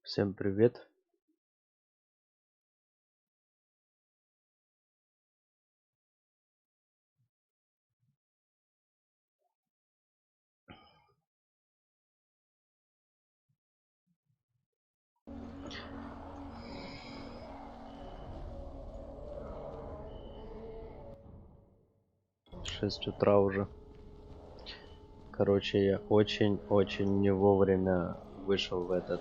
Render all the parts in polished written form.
Всем привет. Шесть утра уже. Короче, я очень не вовремя вышел в этот.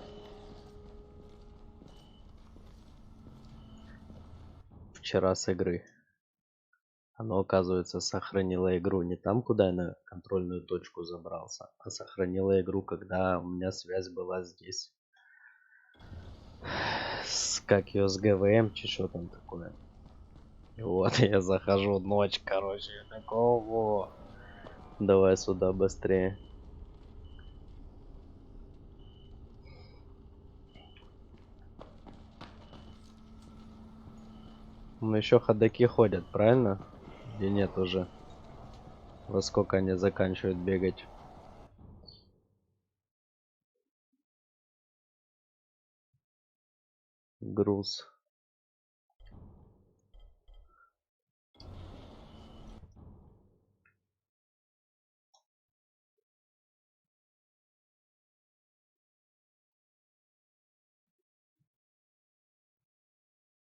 Вчера с игры. Оно, оказывается, сохранило игру не там, куда я на контрольную точку забрался, а сохранило игру, когда у меня связь была здесь. Как ее с ГВМ, что там такое. И вот я захожу, ночь, короче, я такого. Давай сюда быстрее. Ну еще ходаки ходят, правильно? Или нет уже? Во сколько они заканчивают бегать? Груз.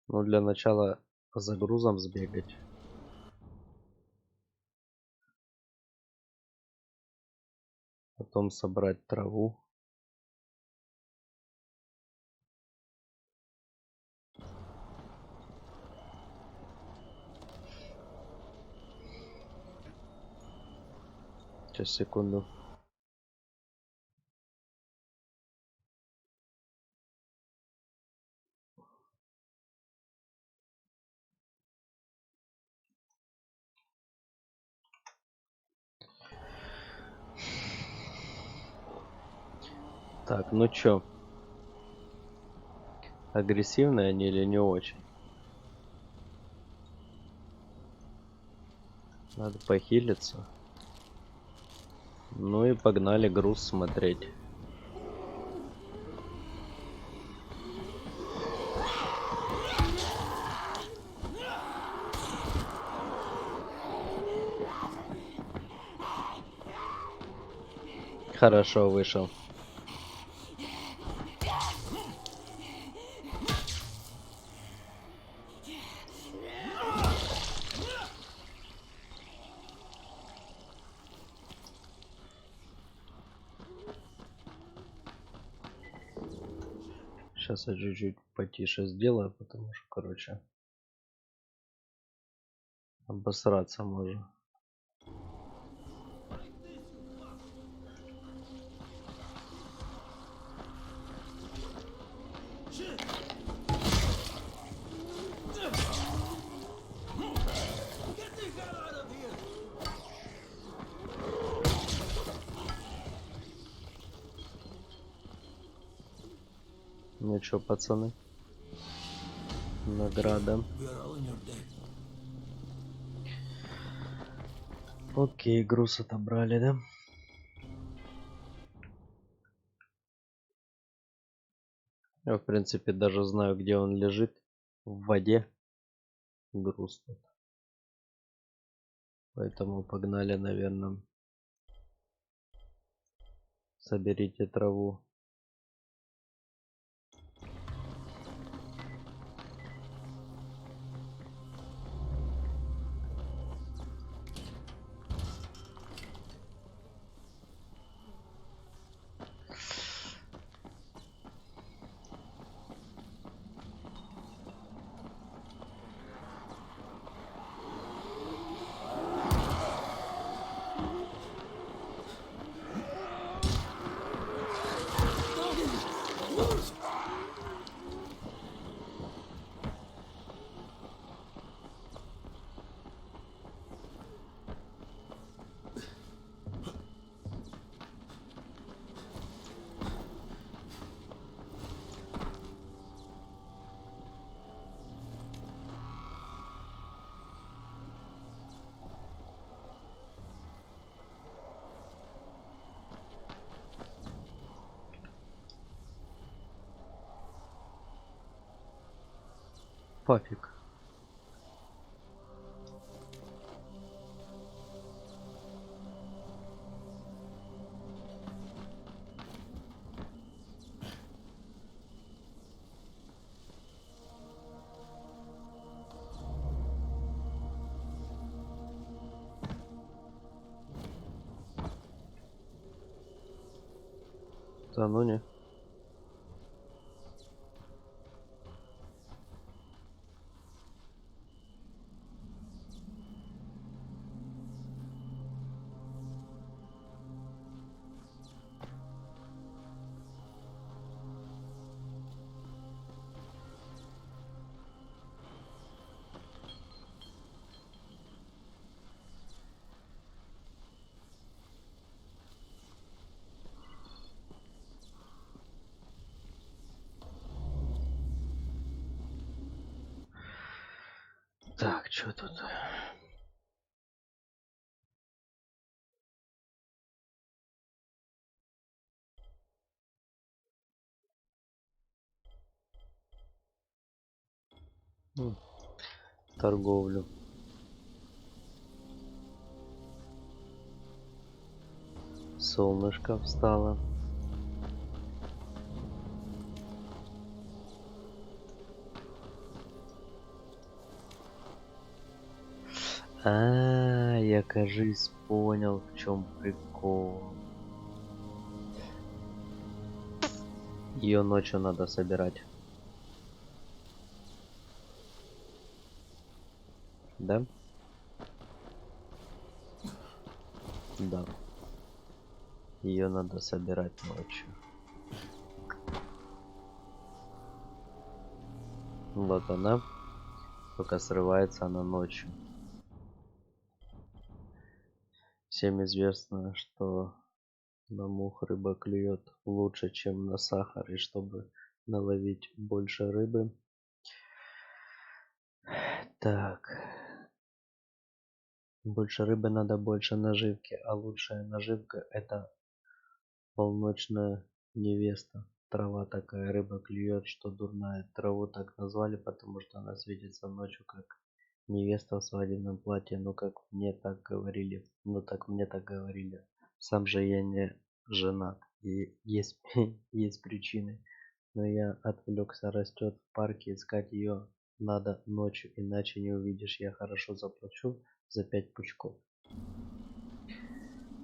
Ну, для начала за грузом сбегать. Потом собрать траву. Сейчас, секунду. Так, ну чё? Агрессивные они или не очень? Надо похилиться. Ну и погнали груз смотреть. Хорошо вышел. Сейчас я чуть-чуть потише сделаю, потому что, короче, обосраться можно. Ну чё, пацаны? Награда. Окей, груз отобрали, да? Я, в принципе, даже знаю, где он лежит. В воде. Груз тут. Поэтому погнали, наверное. Соберите траву. пофиг. Да ну не. Так, что тут? Торговлю. Солнышко встало. Я, кажись, понял, в чем прикол. Ее ночью надо собирать. Да? Да. Ее надо собирать ночью. Вот она. Только срывается она ночью. Всем известно, что на мух рыба клюет лучше, чем на сахар. И чтобы наловить больше рыбы. Так. Больше рыбы надо больше наживки. А лучшая наживка это полночная невеста. Трава такая, рыба клюет, что дурная. Траву так назвали, потому что она светится ночью, как невеста в свадебном платье. Ну как мне так говорили. Сам же я не женат. И есть, есть причины. Но я отвлекся, растет в парке, искать ее надо ночью, иначе не увидишь. Я хорошо заплачу за 5 пучков.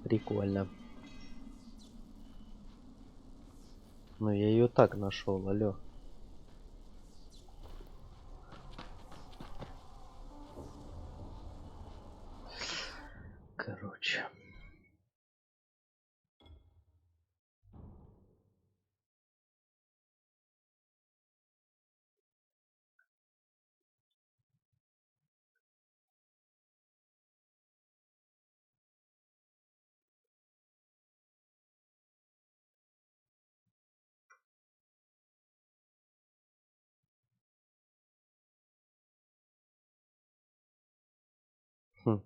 Прикольно. Ну я ее так нашел, алло. Короче. Хм.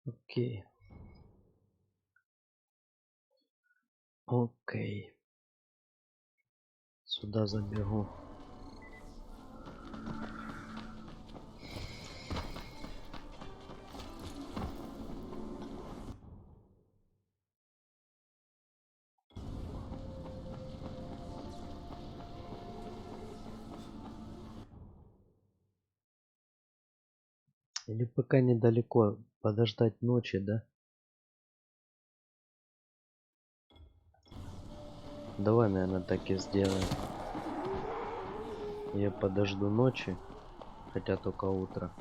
Окей. Окей. Сюда забегу. Или пока недалеко подождать ночи, да? Давай, наверное, так и сделаем. Я подожду ночи, хотя только утро.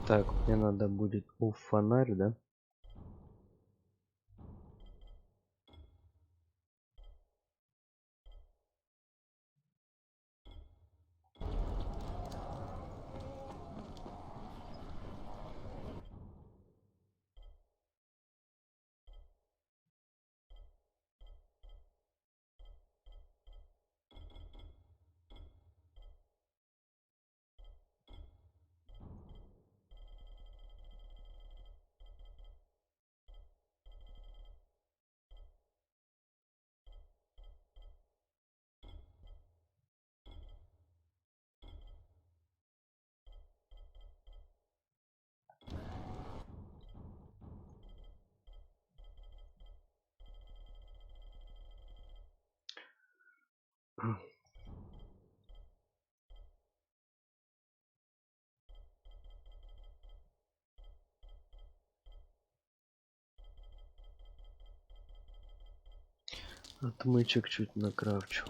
Так, мне надо будет фонарь, да? Отмычек чуть накрафчу.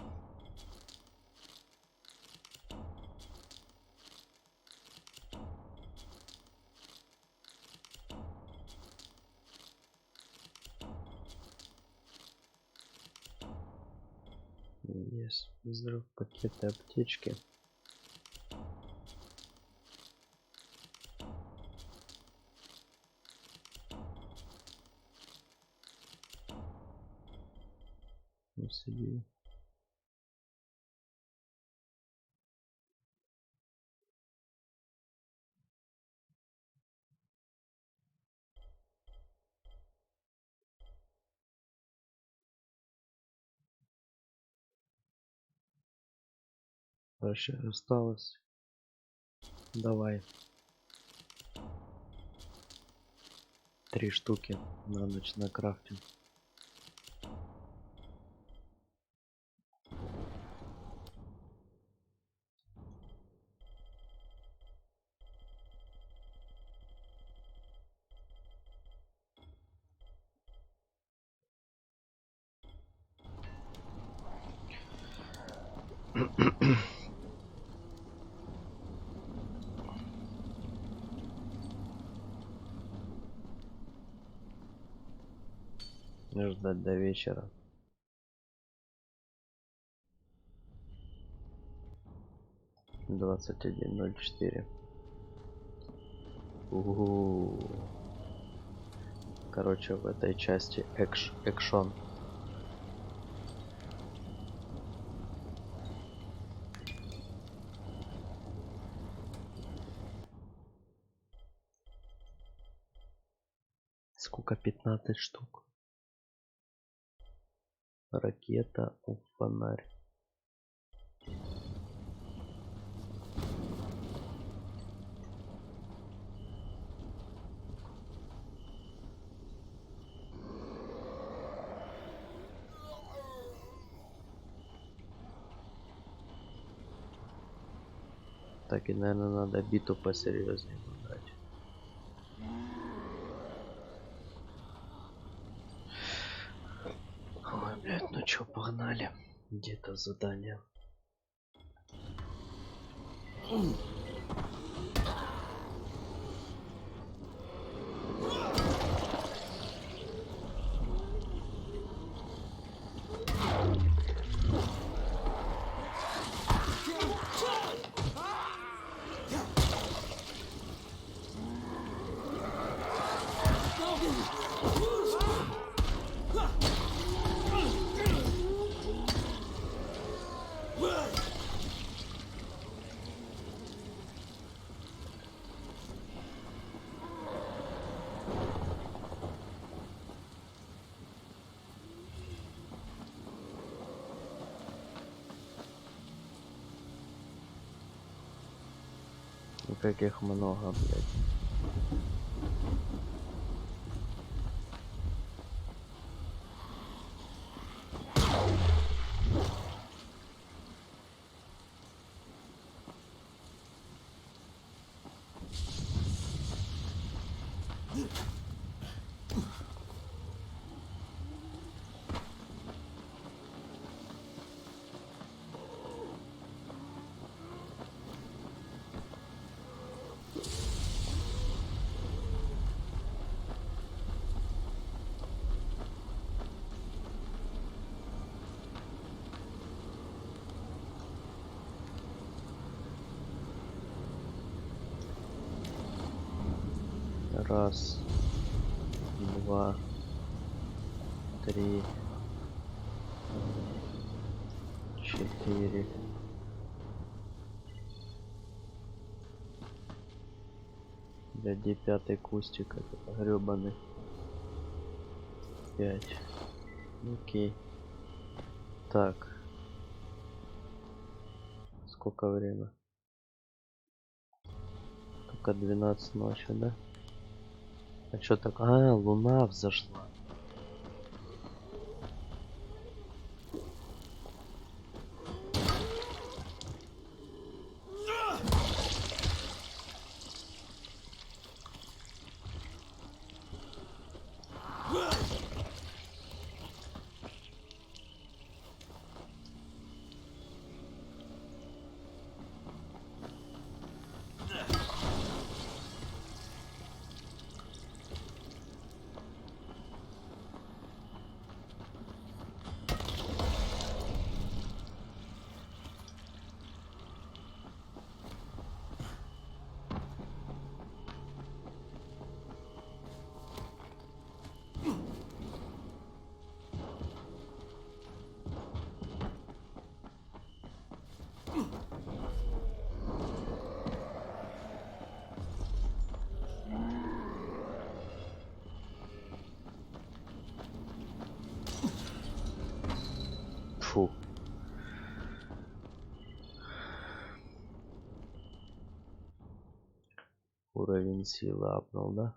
Есть взрыв пакеты аптечки. Усилию. Вообще осталось. Давай. 3 штуки на ночь накрафтим. Ждать до вечера. — 21:04. Короче, в этой части экшон. Сколько? 15 штук. Ракета у фонарь. Так, и, наверное, надо биту посерьезнее брать. Ой, блядь, ну чё, погнали. Где-то задание. Каких много, блядь. Раз, два, три, 4. Где 5-й кустик, этот гребаный. 5. Окей. Так. Сколько время? Только 12 ночи, да? А чё так? А, луна взошла. Фу. Уровень силы апнул, да?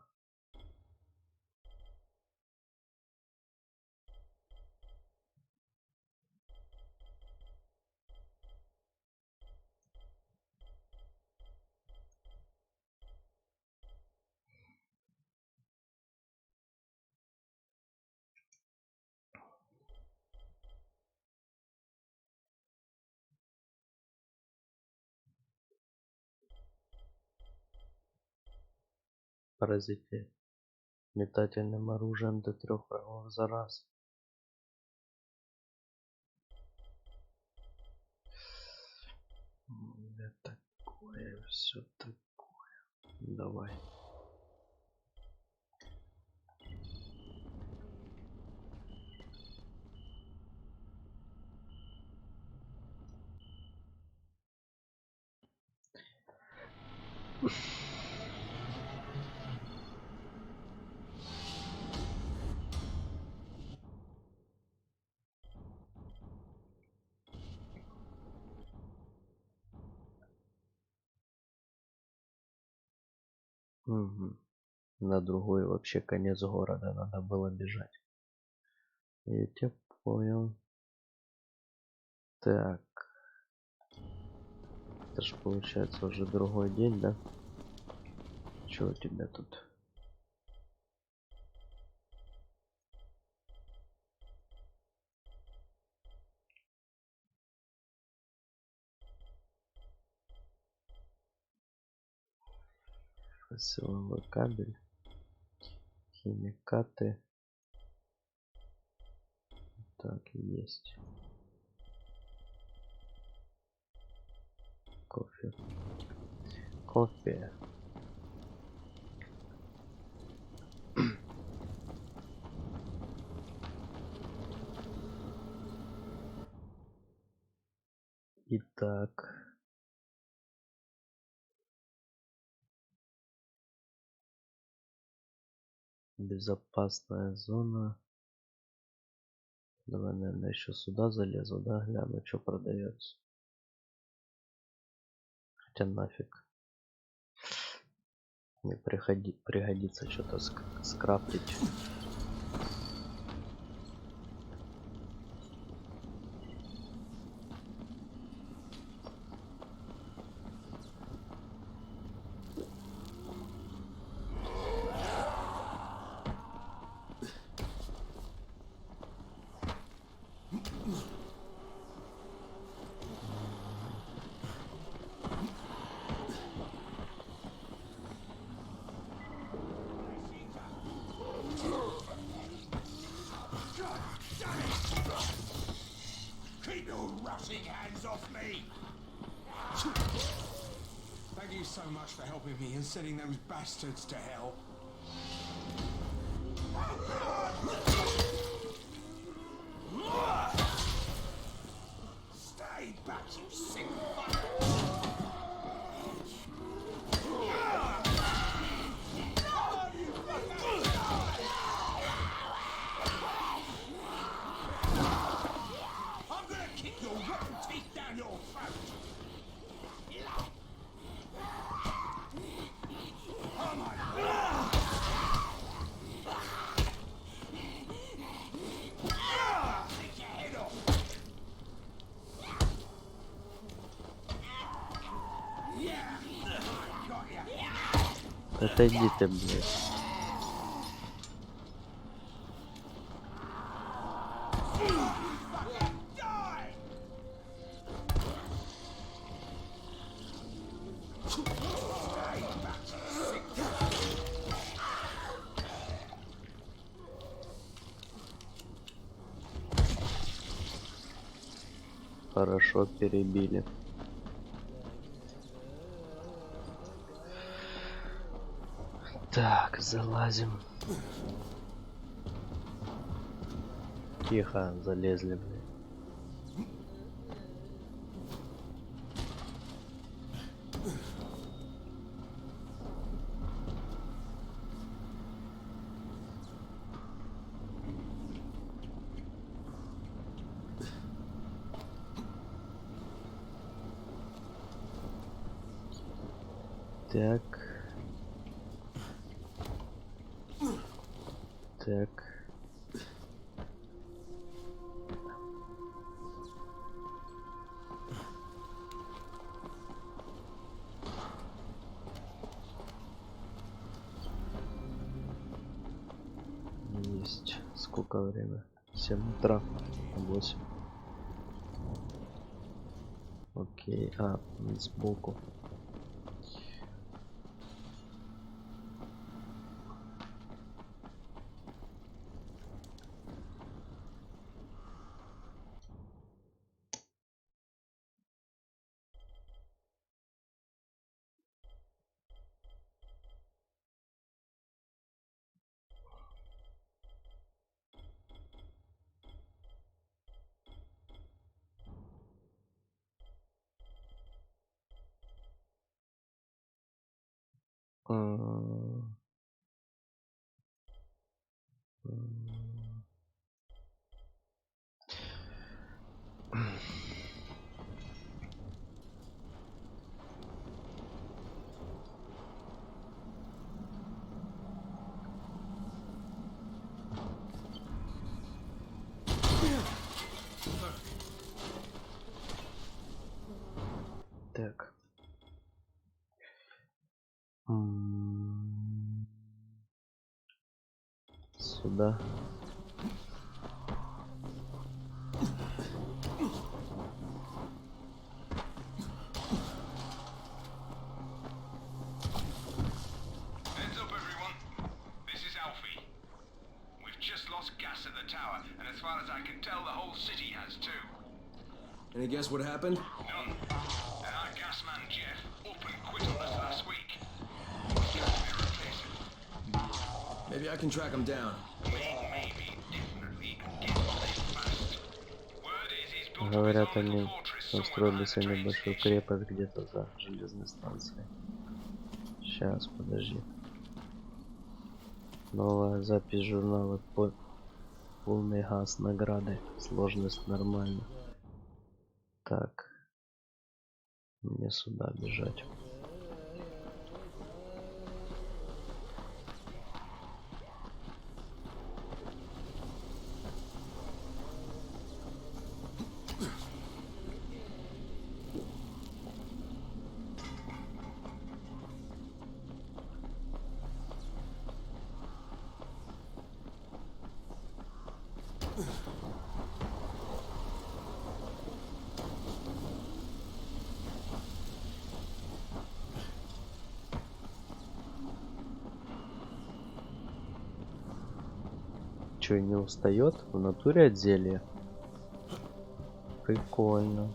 Поразите метательным оружием до 3 врагов за раз. Это такое, все такое. Давай. Угу. На другой вообще конец города надо было бежать. Я тебя понял. Так. Это же получается уже другой день, да? Что у тебя тут? Силовой кабель. Химикаты. Так, есть. Кофе. Кофе. Итак. Безопасная зона. Давай, наверное, еще сюда залезу, да? Гляну, что продается. Хотя нафиг. Мне пригодится что-то скрафтить. Keep your rotting hands off me! Thank you so much for helping me and sending those bastards to hell. Stay back, you sick fuck! I'm gonna kick your rotten teeth down your throat! Come on! Take your head off! Yeah! I got ya! Отойди ты, блядь. Die! Хорошо перебили. Так, залазим. Тихо, залезли, блин. Так. Так. Есть. Сколько время? 7 утра. 8. Окей. А, сбоку. М, м. Так. М, Сюда. Heads up, everyone. This is Alfie. We've just lost gas at the tower, and as far as I can tell, the whole city has too. Any guess what happened? None. And our gas man Jeff up and quit on us last week. He's got to be replaced. Maybe I can track him down. Maybe, definitely, and get there fast. Word is he's built up his Говорят, own little они fortress somewhere устроили behind the себе train небольшую station. крепость где-то за железной станцией. Сейчас, подожди. Новая запись журнала полный газ награды. Сложность нормально. Так, мне сюда бежать. Че, не устает? В натуре от зелья? Прикольно.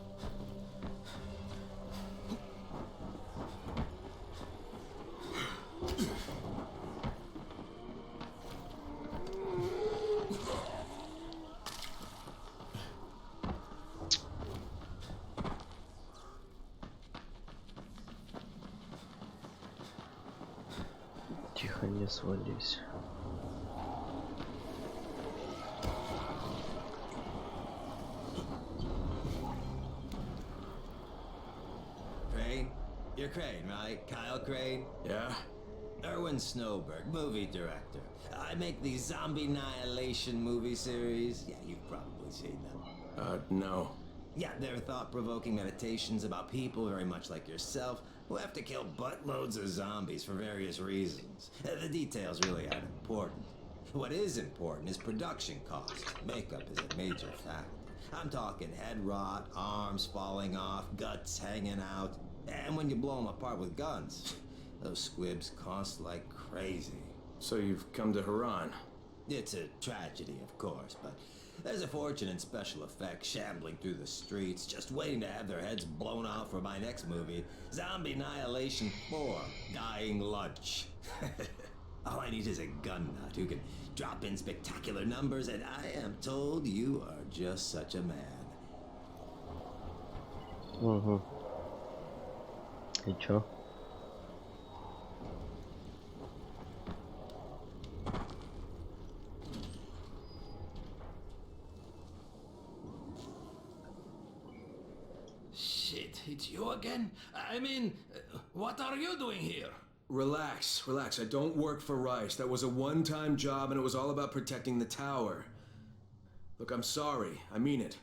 Тихо, не свались. Crane? You're Crane, right? Kyle Crane? Yeah? Erwin Snowberg, movie director. I make these zombie annihilation movie series. Yeah, you've probably seen them. No. Yeah, they're thought-provoking meditations about people very much like yourself who have to kill buttloads of zombies for various reasons. The details really aren't important. What is important is production cost. Makeup is a major factor. I'm talking head rot, arms falling off, guts hanging out. And when you blow them apart with guns, those squibs cost like crazy. So you've come to Haran. It's a tragedy, of course, but there's a fortune in special effects shambling through the streets, just waiting to have their heads blown off for my next movie, Zombie Annihilation 4, Dying Lunch. All I need is a gun nut who can drop in spectacular numbers, and I am told you are just such a man. Угу. И чё? Shit, it's you again? I mean, what are you doing here? Relax, relax. I don't work for Rice. That was a one-time job and it was all about protecting the tower. Look, I'm sorry. I mean it.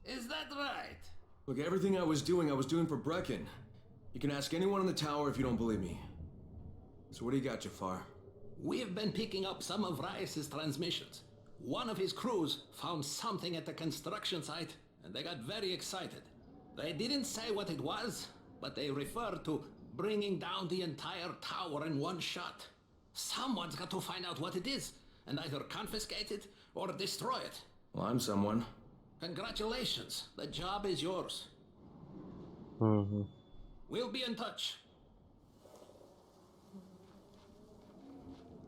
Is that right? Look, everything I was doing for Brecken. You can ask anyone in the tower if you don't believe me. So what do you got, Jafar? We've been picking up some of Rais's transmissions. One of his crews found something at the construction site, and they got very excited. They didn't say what it was, but they referred to bringing down the entire tower in one shot. Someone's got to find out what it is, and either confiscate it or destroy it. Well, I'm someone. Congratulations, the job is yours. Угу. We'll be in touch.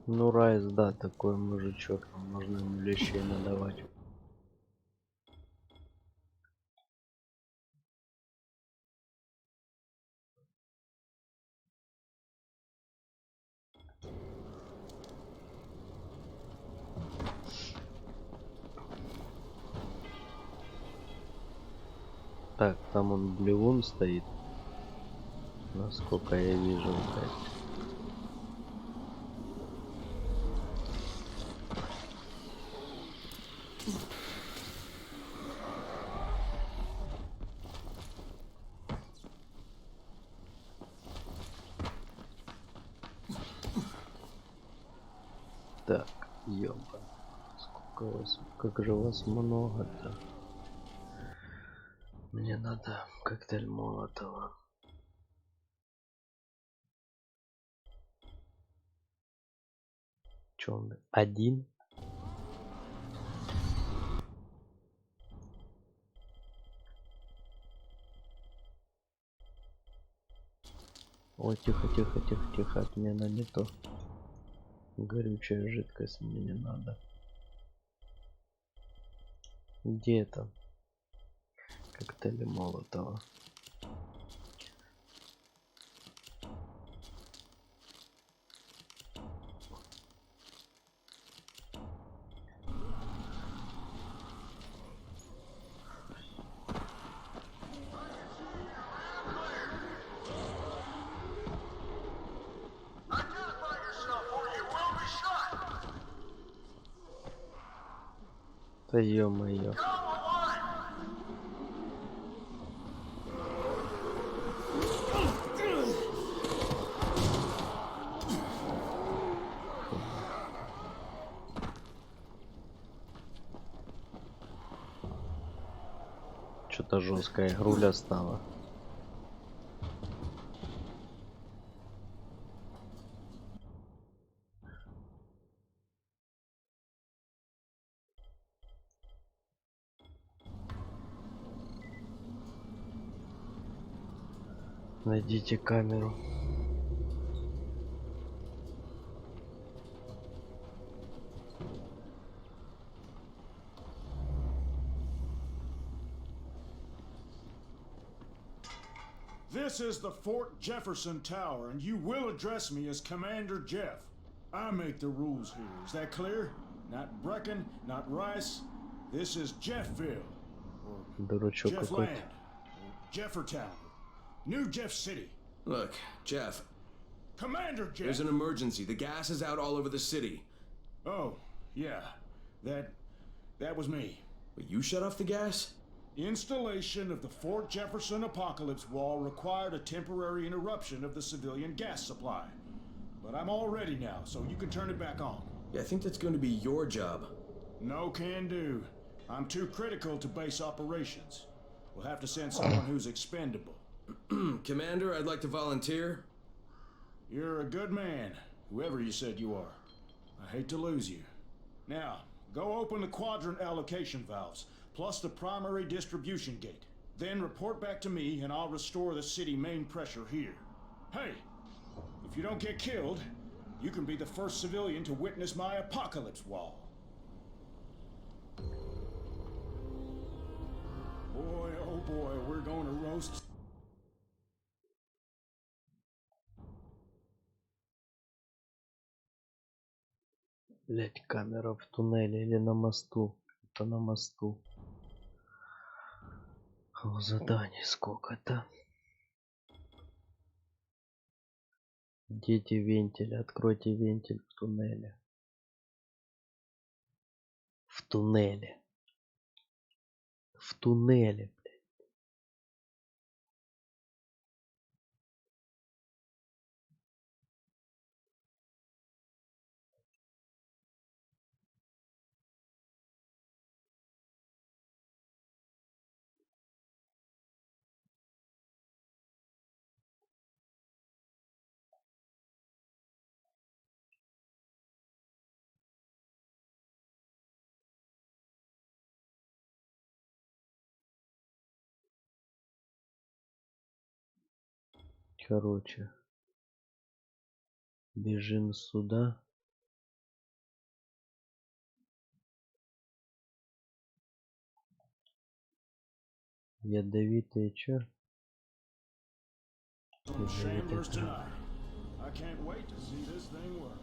Ну, Райс, да, такой мужичок, там можно ему лещей надавать. Так, там он блевун стоит, насколько я вижу, блядь. Так, ёба. Сколько вас, как же вас много-то. Мне надо коктейль Молотова. Чё он? Один? Ой, тихо, тихо, тихо, тихо, отмена не то. Горючая жидкость мне не надо. Где это? Коктейли Молотова. Identify yourself or you will be shot! Да ё-моё. Go alive! Что-то жесткая груля стала. Найдите камеру. This is the Fort Jefferson Tower, and you will address me as Commander Jeff. I make the rules here. Is that clear? Not Brecken, not Rice. This is Jeffville, or Дурачок Jeff какой-то. Land, or Jeffertown, or New Jeff City. Look, Jeff, Commander Jeff! there's an emergency. The gas is out all over the city. Oh, yeah. That was me. But you shut off the gas? Installation of the Fort Jefferson Apocalypse Wall required a temporary interruption of the civilian gas supply. But I'm all ready now, so you can turn it back on. Yeah, I think that's going to be your job. No can do. I'm too critical to base operations. We'll have to send someone who's expendable. Commander, I'd like to volunteer. You're a good man, whoever you said you are. I hate to lose you. Now, go open the quadrant allocation valves, plus the primary distribution gate. Then report back to me and I'll restore the city main pressure here. Hey, if you don't get killed, you can be the first civilian to witness my apocalypse wall. Boy, oh boy, we're going to roast. Блять, камера в туннеле или на мосту? Это на мосту. Заданий сколько-то. Дети вентиль, откройте вентиль в туннеле. В туннеле. В туннеле, блядь. Короче, бежим сюда. Ядовитые чё? Chandler's tonight. I can't wait to see this thing work.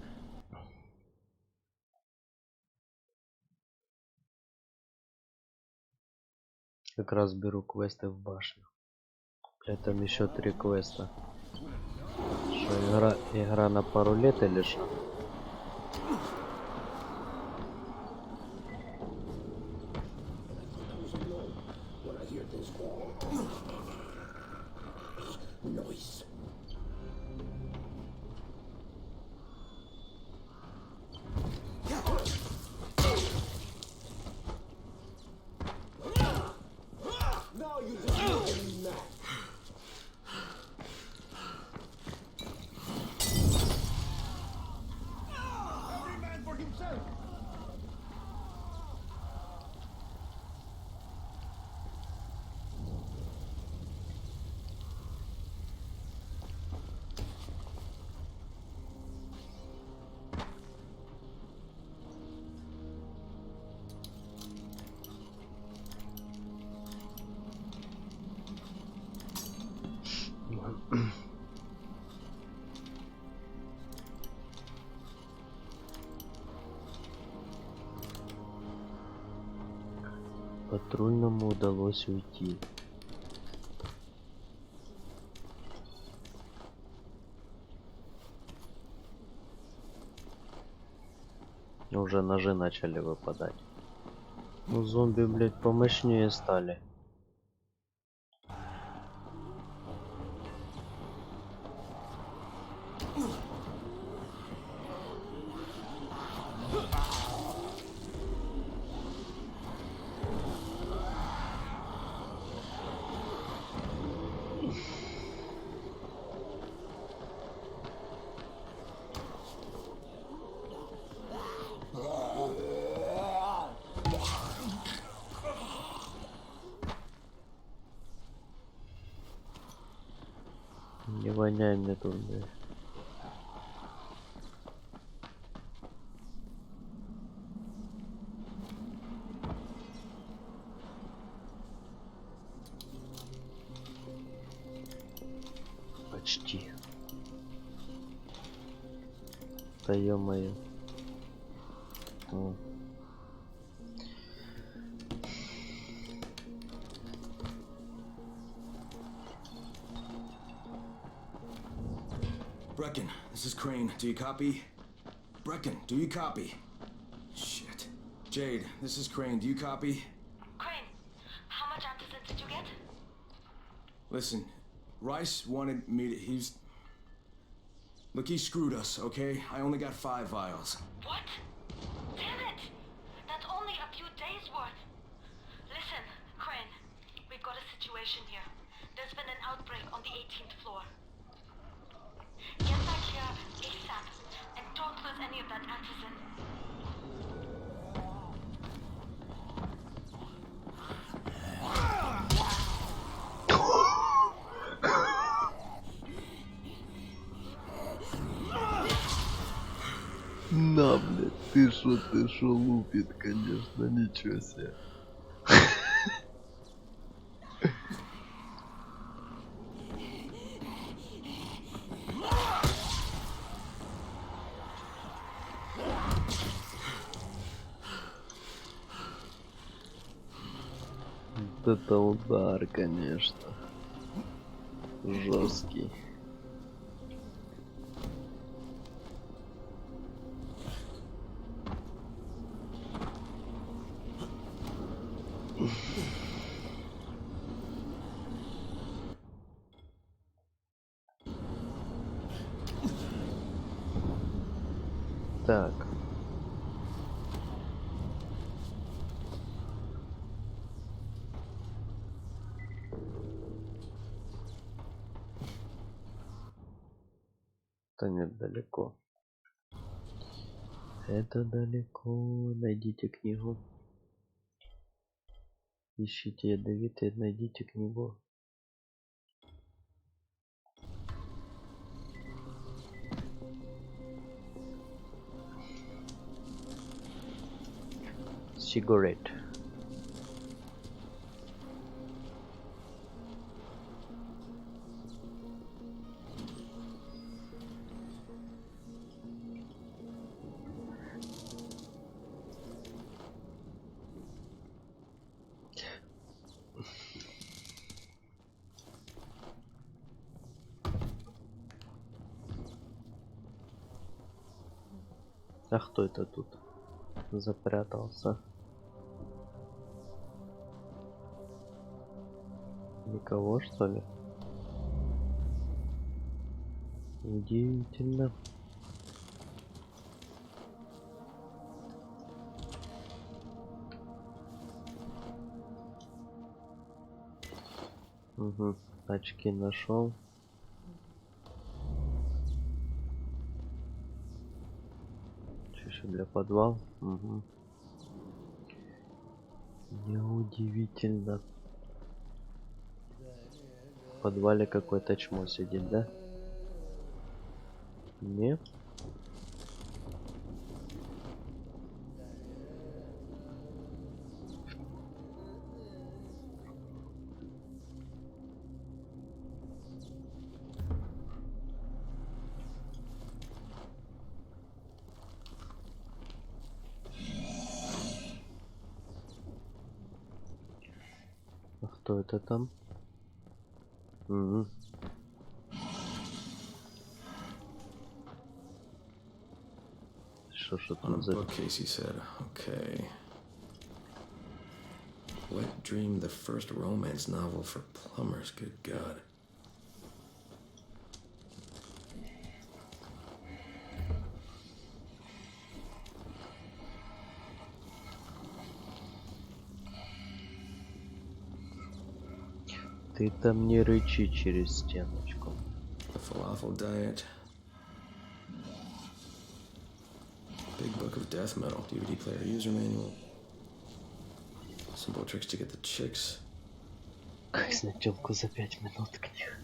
Как раз беру квесты в башню. Там еще 3 квеста. Что, игра на пару лет или что? Патрульному удалось уйти. Уже ножи начали выпадать. Ну зомби, блядь, помощнее стали. Не воняй мне тут, блядь. Почти. Да ё-моё. Brecken, this is Crane. Do you copy? Brecken, do you copy? Shit. Jade, this is Crane. Do you copy? Crane, how much antizin did you get? Listen, Rice wanted me to... Look, he screwed us, okay? I only got 5 vials. What? Damn it! That's only a few days worth. Listen, Crane, we've got a situation here. There's been an outbreak on the 18th floor. Get back here ASAP and don't lose any of that antizin. На, блядь, ты шо лупит, конечно, ничего себе. это удар, конечно. Жесткий. Так. Это нет, далеко. Это далеко. Найдите книгу. Ищите ядовитые, найдите книгу. Cigarette. А кто это тут запрятался? Никого, что ли? Удивительно. Угу. Очки нашел. Что еще для подвал? Угу. Неудивительно. В подвале какой-то чмо сидит, да? Нет? А кто это там? Угу. Что On a там за... bookcase, he said. Okay. Wet Dream, the first romance novel for plumbers. Good God. Ты там не рычи через стеночку. The falafel diet. Big book of death metal. DVD player user manual. Simple tricks to get the chicks. Как снять телку за 5 минут книг.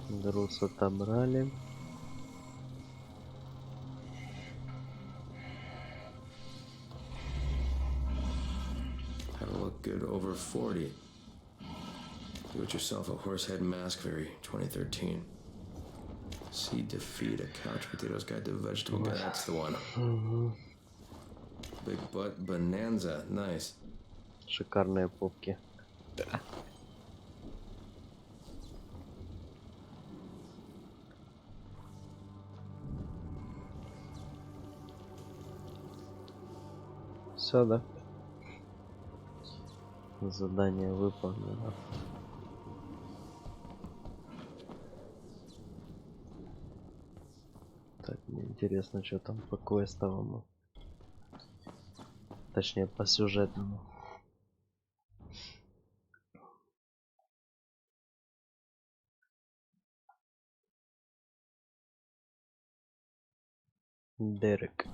Груз отобрали. How to look good over 40. Do it yourself a horse head mask fairy 2013. See defeat a couch potatoes guide to vegetable guide. That's the one. Big butt bonanza. Nice. Шикарные попки. Все, да? Задание выполнено. Так, мне интересно, что там по квестовому. Точнее, по сюжетному. Дерек.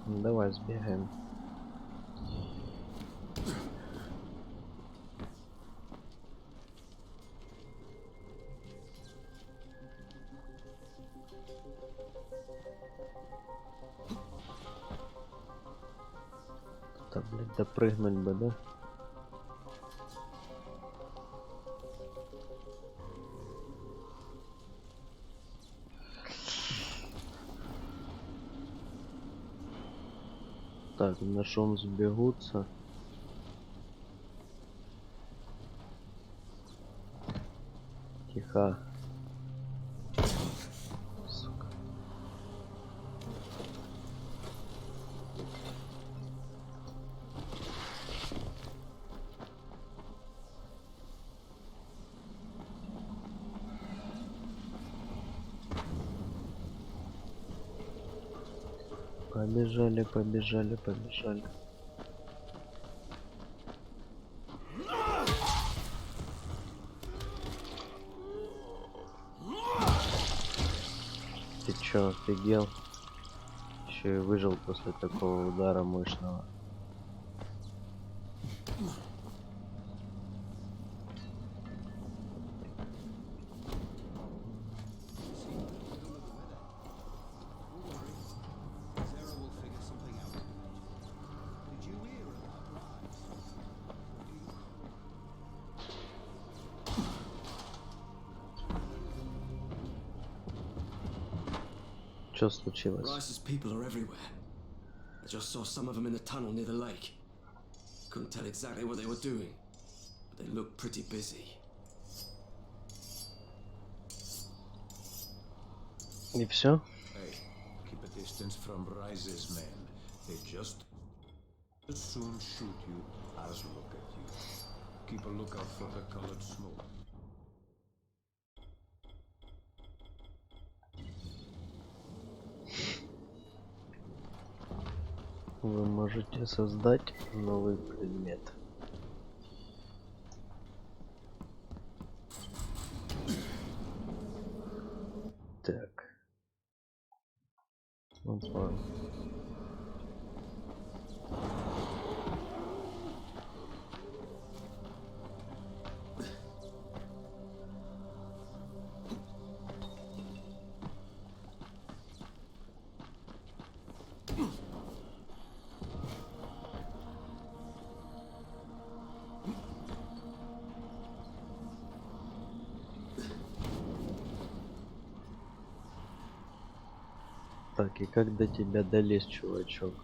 Давай сбегаем. Да, блядь, допрыгнуть бы, да? Так, на шум сбегутся. Тихо. Сука. Побежали, побежали, побежали. Ты чё, офигел? Еще и выжил после такого удара мощного. Что случилось? Rais's people are everywhere. I just saw some of them in the tunnel near the lake. Couldn't tell exactly what they were doing, but they looked pretty busy. И все? Hey, keep a distance from Rais's men. They just as soon shoot you as look at you. Keep a lookout for the colored smoke. Вы можете создать новый предмет. Так. Опа. Так, и как до тебя долезть, чувачок?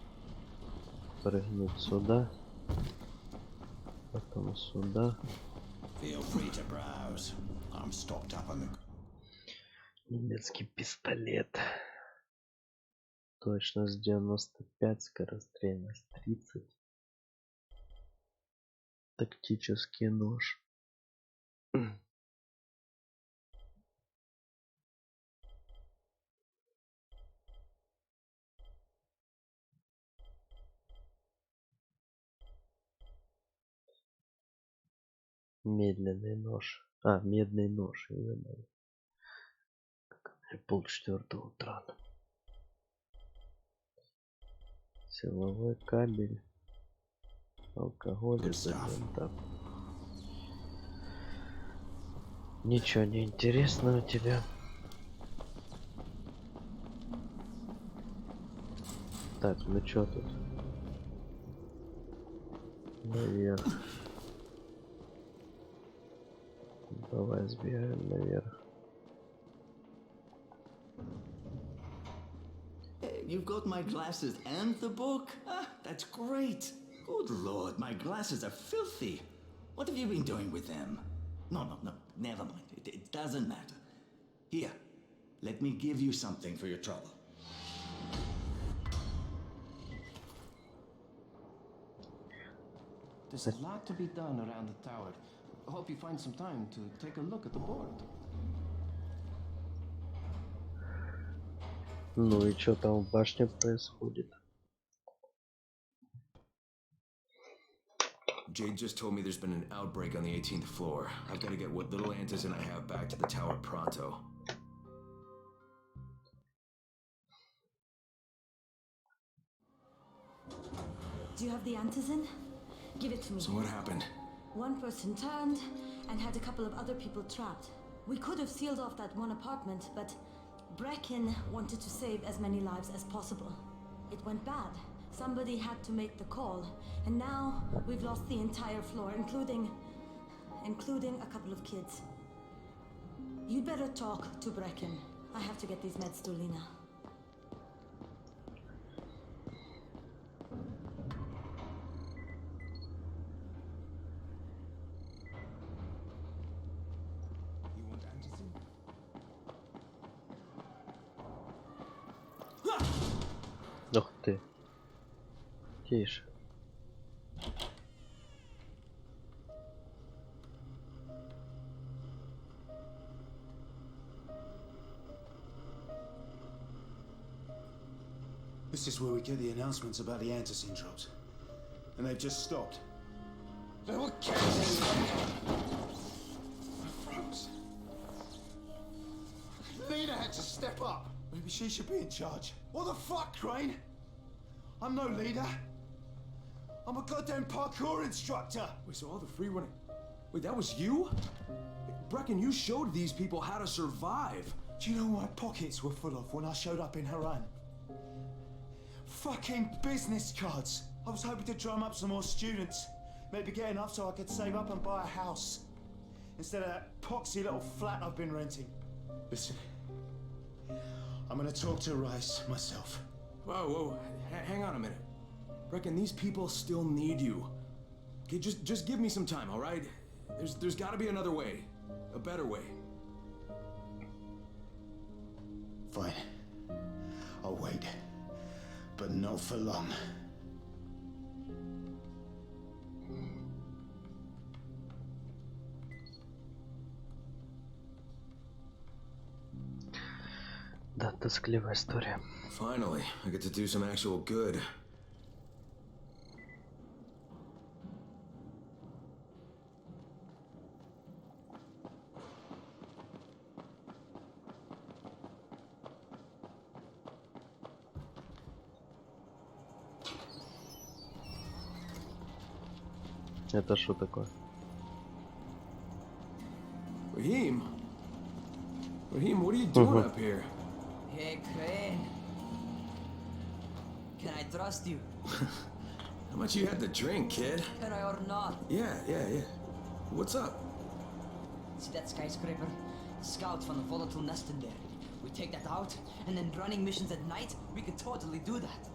Прыгнуть сюда. Потом сюда. Feel free to browse. I'm stocked up on the... Немецкий пистолет. Точность 95, скорострельность 30. Тактический нож. Медленный нож. А, медный нож. Полчетвертого утра. Силовой кабель. Алкоголь. Так. Ничего не интересно у тебя. Так, ну чё тут? Наверх. Давай сбегаем наверх. You've got my glasses and the book? Ah, that's great. Good lord, my glasses are filthy. What have you been doing with them? No, never mind. It doesn't matter. Here, let me give you something for your trouble. There's a lot to be done around the tower. I hope you find some time to take a look at the board. Ну и что там в башне происходит? Jade just told me there's been an outbreak on the 18th floor. I've got to get what little antizin I have back to the tower pronto. Do you have the antizin? Give it to me. So what happened? One person turned and had a couple of other people trapped. We could have sealed off that one apartment, but Brecken wanted to save as many lives as possible. It went bad. Somebody had to make the call, and now we've lost the entire floor, including a couple of kids. You better talk to Brecken. I have to get these meds to Lena. Ух ты. Тише. This is where we get the announcements about the антизин drops. And they've just stopped. They were catching me. I froze. Leader had to step up. Maybe she should be in charge. What the fuck, Crane? I'm no leader. I'm a goddamn parkour instructor. Wait, so all the free running... Wait, that was you? Brecken, you showed these people how to survive. Do you know what my pockets were full of when I showed up in Haran? Fucking business cards. I was hoping to drum up some more students. Maybe get enough so I could save up and buy a house. Instead of that poxy little flat I've been renting. Listen, I'm gonna talk to Rais myself. Whoa, hang on a minute. Brecken, these people still need you. Okay, just give me some time, all right? There's gotta be another way. A better way. Fine. I'll wait. But not for long. Да, тоскливая история. Finally, I get to do some actual good. Это что такое? Raheem, what are you doing up here? Hey, Crane. Can I trust you? How much you had to drink, kid? Can I or not? Yeah. What's up? See that skyscraper? Scouts from the volatile nest in there. We take that out, and then running missions at night, we could totally do that.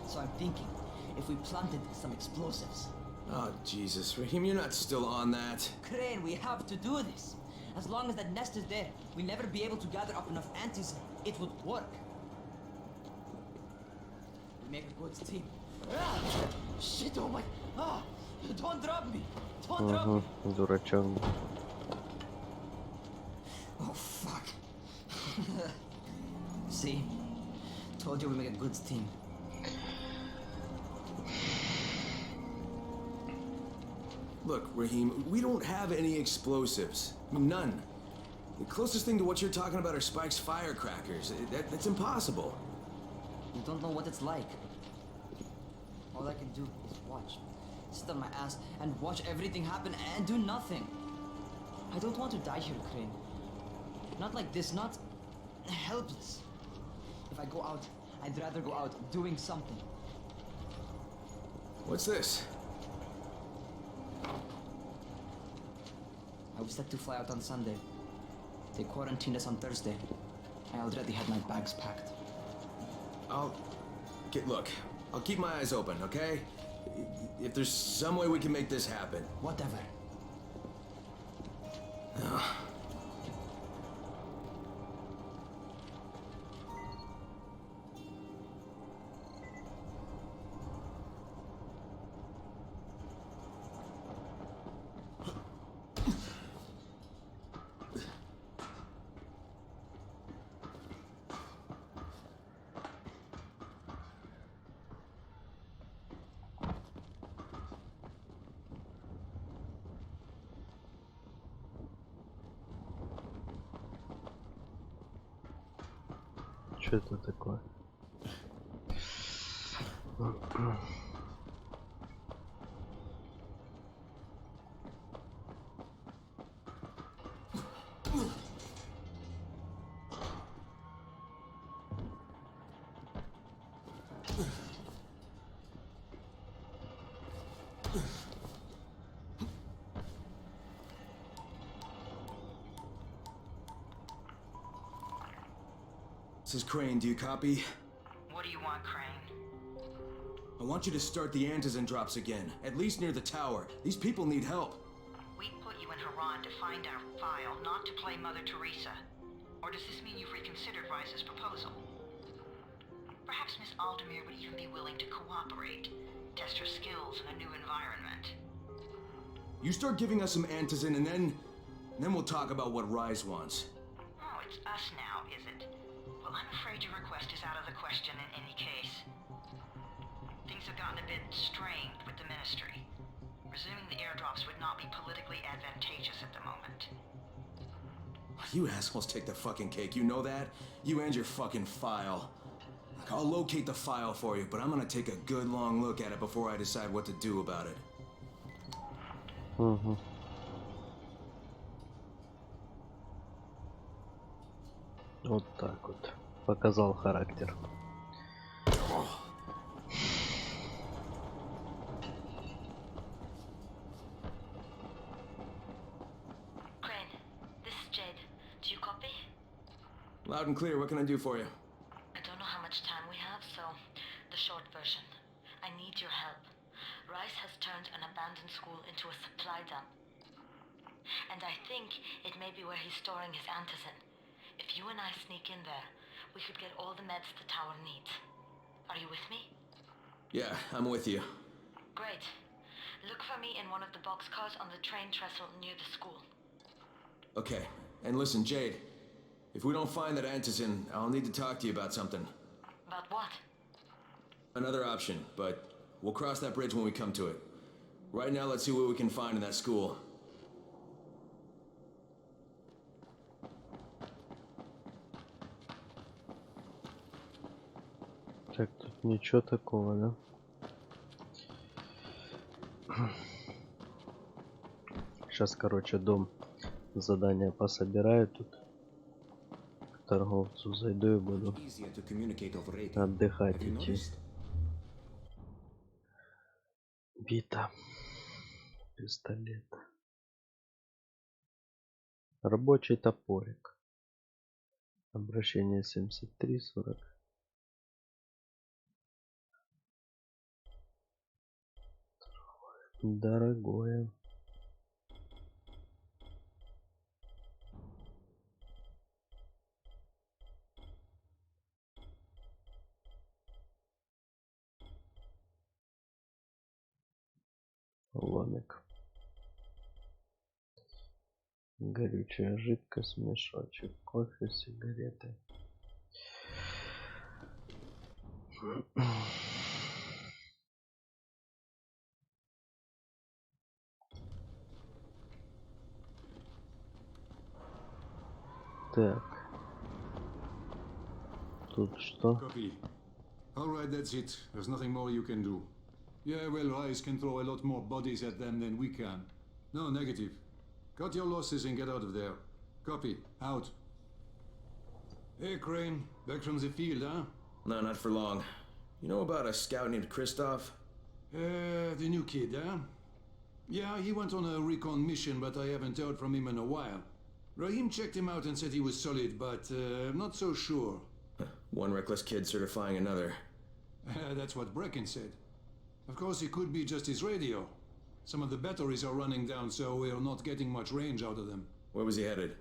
So I'm thinking, if we planted some explosives. Oh, Jesus. Raheem, you're not still on that. Crane, we have to do this. As long as that nest is there, we'll never be able to gather up enough антизин. It would work. We make a good team. Ah! Shit, oh my... Ah! Don't drop me! Don't drop me! Дурачок. Oh, fuck. See? Told you we make a good team. Look, Raheem, we don't have any explosives. None. The closest thing to what you're talking about are Spike's firecrackers. That's impossible. You don't know what it's like. All I can do is watch. Sit on my ass and watch everything happen and do nothing. I don't want to die here, Crane. Not like this, not helpless. If I go out, I'd rather go out doing something. What's this? I was set to fly out on Sunday. They quarantined us on Thursday. I already had my bags packed. Look, I'll keep my eyes open, okay? If there's some way we can make this happen. Whatever. Что это такое? This is Crane, do you copy? What do you want, Crane? I want you to start the антизин drops again, at least near the tower. These people need help. We put you in Haran to find our file, not to play Mother Teresa. Or does this mean you've reconsidered Rais's proposal? Perhaps Miss Aldemir would even be willing to cooperate. Test her skills in a new environment. You start giving us some antizin and then we'll talk about what Rais wants. Oh, it's us now, is it? Well, I'm afraid your request is out of the question in any case. Things have gotten a bit strained with the Ministry. Resuming the airdrops would not be politically advantageous at the moment. You assholes take the fucking cake, you know that? You and your fucking file. Look, I'll locate the file for you, but I'm gonna take a good long look at it before I decide what to do about it. Угу. Вот так вот. Показал характер. Crane, this is Jade. Do you copy? Loud and clear, what can I do for you? I don't know how much time we have, so the short version. I need your help. Rice has turned an abandoned school into a supply dump. And I think it may be where he's storing his antizin. If you and I sneak in there, we could get all the meds the tower needs. Are you with me? Yeah, I'm with you. Great. Look for me in one of the boxcars on the train trestle near the school. Okay, and listen, Jade. If we don't find that antizin, I'll need to talk to you about something. About what? Another option, but we'll cross that bridge when we come to it. Right now, let's see what we can find in that school. Так, тут ничего такого, да? Сейчас, короче, дом задания пособираю тут. К торговцу зайду и буду отдыхать идти. Бита. Пистолет. Рабочий топорик. Обращение 73-40. Дорогое. Ломик. Горючая жидкость, мешочек, кофе, сигареты. Так. Тут что? Copy. All right, that's it. There's nothing more you can do. Yeah, well, Rais can throw a lot more bodies at them than we can. No, negative. Cut your losses and get out of there. Copy. Out. Hey, Crane. Back from the field, huh? No, not for long. You know about a scout named Christoph? The new kid, huh? Yeah, he went on a recon mission, but I haven't heard from him in a while. Rahim checked him out and said he was solid, but I'm not so sure. One reckless kid certifying another. That's what Brecken said. Of course, it could be just his radio. Some of the batteries are running down, so we're not getting much range out of them. Where was he headed?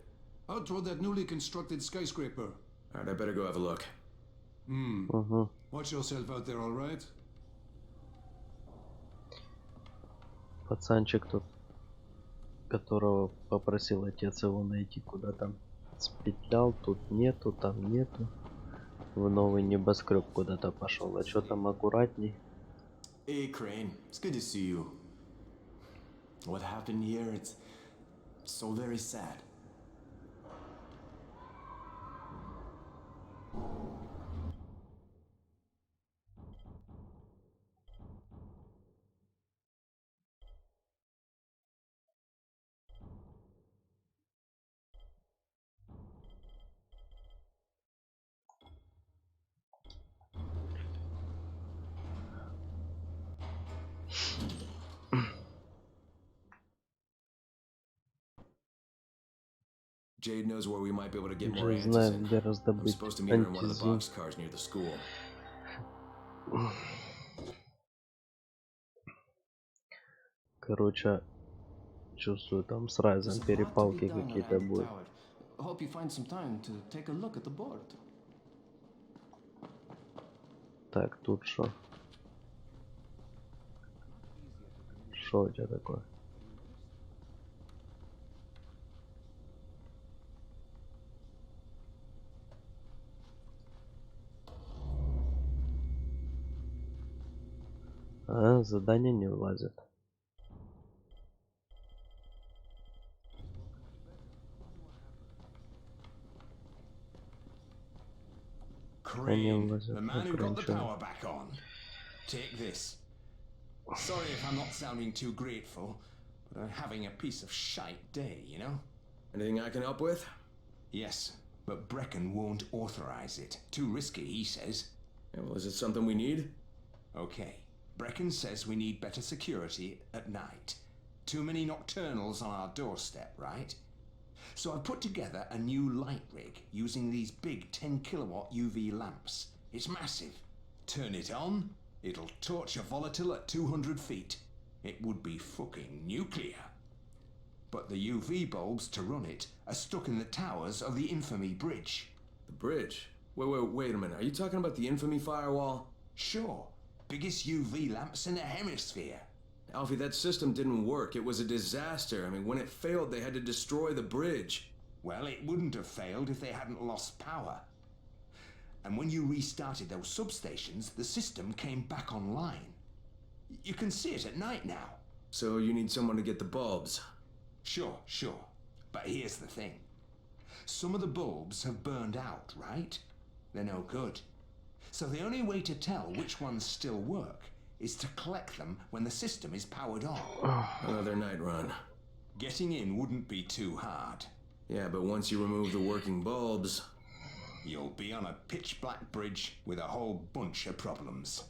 Out toward that newly constructed skyscraper. Alright, I better go have a look. Watch yourself out there, alright? Пацанчик тут, которого попросил отец его найти, куда там спетлял, тут нету, там нету. В новый небоскреб куда-то пошел, а что там аккуратней? Hey, Crane. It's good to see you. What happened here, it's so very sad. Jade knows where we might be able to get more Уже знаю, antizin. где I'm раздобыть supposed to meet her in one of the антизин. boxcars near the school. Короче, чувствую, там с Райзом There's a lot to be перепалки done какие-то around the будут. tower. I hope you find some time to take a look at the board. Так, тут что? Что у тебя такое? А, задание не влазит. Crane, the man who got the power back on. Take this. Sorry if I'm not sounding too grateful, but I'm having a piece of shite day, you know? Anything I can help with? Yes, but Brecken won't authorize it. Too risky, he says. Yeah, well, is it something we need? Okay. Brecken says we need better security at night. Too many nocturnals on our doorstep, right? So I've put together a new light rig using these big 10 kilowatt UV lamps. It's massive. Turn it on, it'll torch a volatile at 200 feet. It would be fucking nuclear. But the UV bulbs to run it are stuck in the towers of the Infamy Bridge. The bridge? Wait a minute. Are you talking about the Infamy firewall? Sure. Biggest UV lamps in the hemisphere. Alfie, that system didn't work. It was a disaster. I mean, when it failed, they had to destroy the bridge. Well, it wouldn't have failed if they hadn't lost power. And when you restarted those substations, the system came back online. You can see it at night now. So you need someone to get the bulbs? Sure. But here's the thing. Some of the bulbs have burned out, right? They're no good. So the only way to tell which ones still work is to collect them when the system is powered on. Another night run. Getting in wouldn't be too hard. Yeah, but once you remove the working bulbs... You'll be on a pitch-black bridge with a whole bunch of problems.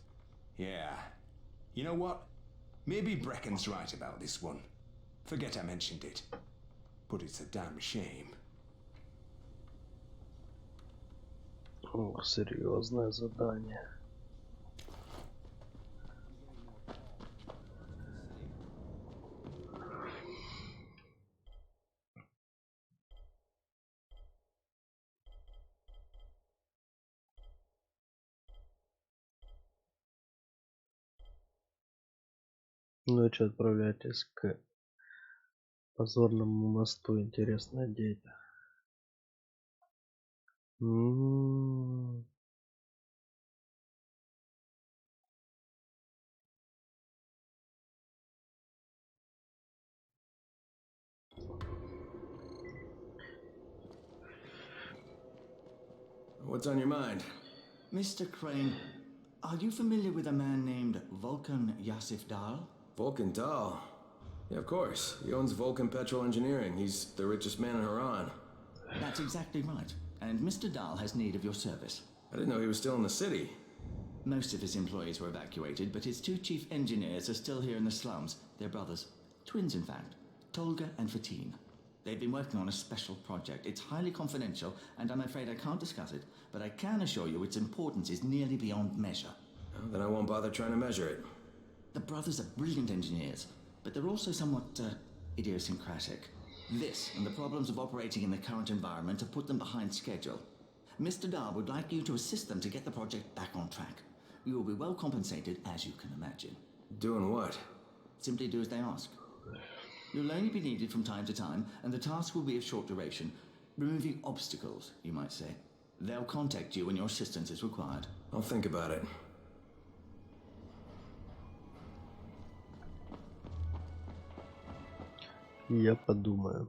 Yeah. You know what? Maybe Brecken's right about this one. Forget I mentioned it. But it's a damn shame. Ох, серьезное задание. Ну и что, отправляйтесь к позорному мосту. Интересно, где это? What's on your mind? Mr. Crane, are you familiar with a man named Vulcan Yasif Dahl? Vulcan Dahl? Yeah, of course. He owns Vulcan Petrol Engineering. He's the richest man in Haran. That's exactly right. And Mr. Dahl has need of your service. I didn't know he was still in the city. Most of his employees were evacuated, but his two chief engineers are still here in the slums. They're brothers. Twins, in fact. Tolga and Fatine. They've been working on a special project. It's highly confidential, and I'm afraid I can't discuss it, but I can assure you its importance is nearly beyond measure. Well, then I won't bother trying to measure it. The brothers are brilliant engineers, but they're also somewhat idiosyncratic. This and the problems of operating in the current environment have put them behind schedule. Mr. Dahl would like you to assist them to get the project back on track. You will be well compensated, as you can imagine. Doing what? Simply do as they ask. You'll only be needed from time to time, and the task will be of short duration. Removing obstacles, you might say. They'll contact you when your assistance is required. I'll think about it. Я подумаю.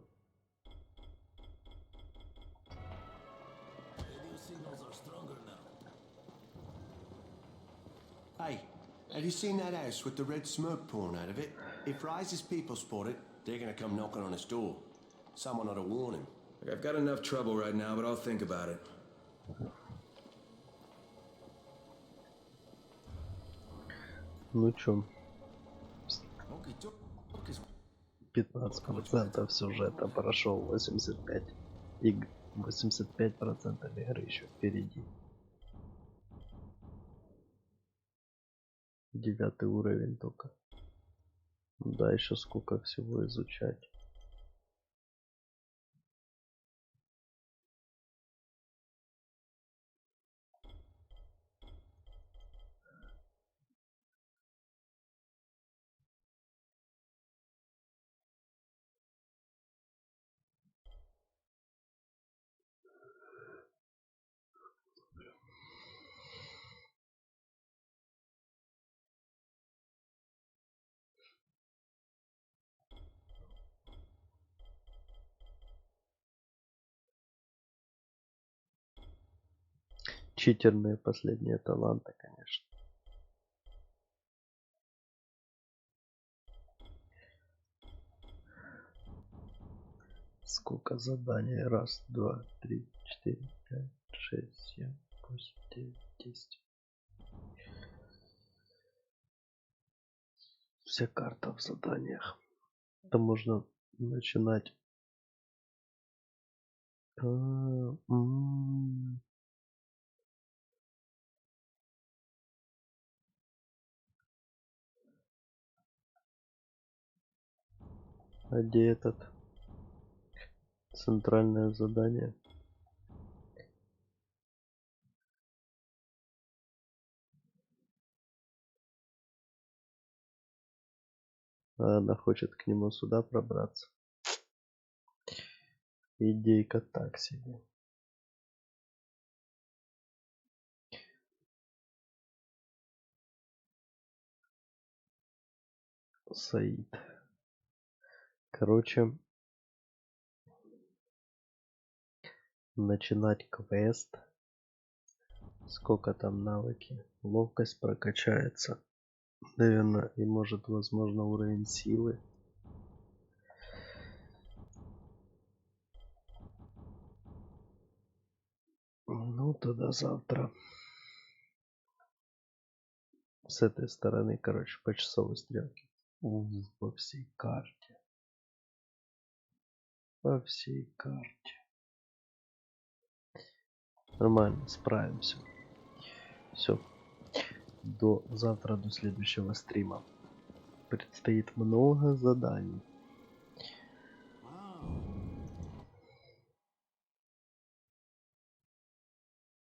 Hey, have you seen that house with the red smoke pouring out of it? If Rais's people spot it, they're gonna come knocking on his door. Someone ought to warn him. Look, I've got enough trouble right now, but I'll think about it. Ну чё? 15% сюжета прошел, 85%. 85% игры еще впереди. 9 уровень только. Да, еще сколько всего изучать. Читерные последние таланты, конечно. Сколько заданий? Раз, два, три, четыре, пять, шесть, семь, восемь, девять, 10. Вся карта в заданиях. Это можно начинать. А где этот центральное задание? Она хочет к нему сюда пробраться. Идейка так себе. Саид. Короче, начинать квест. Сколько там навыки? Ловкость прокачается. Наверное, и может, возможно, уровень силы. Ну, тогда завтра. С этой стороны, короче, по часовой стрелке. По всей карте. По всей карте. Нормально, справимся. Все. До завтра, до следующего стрима. Предстоит много заданий. Wow.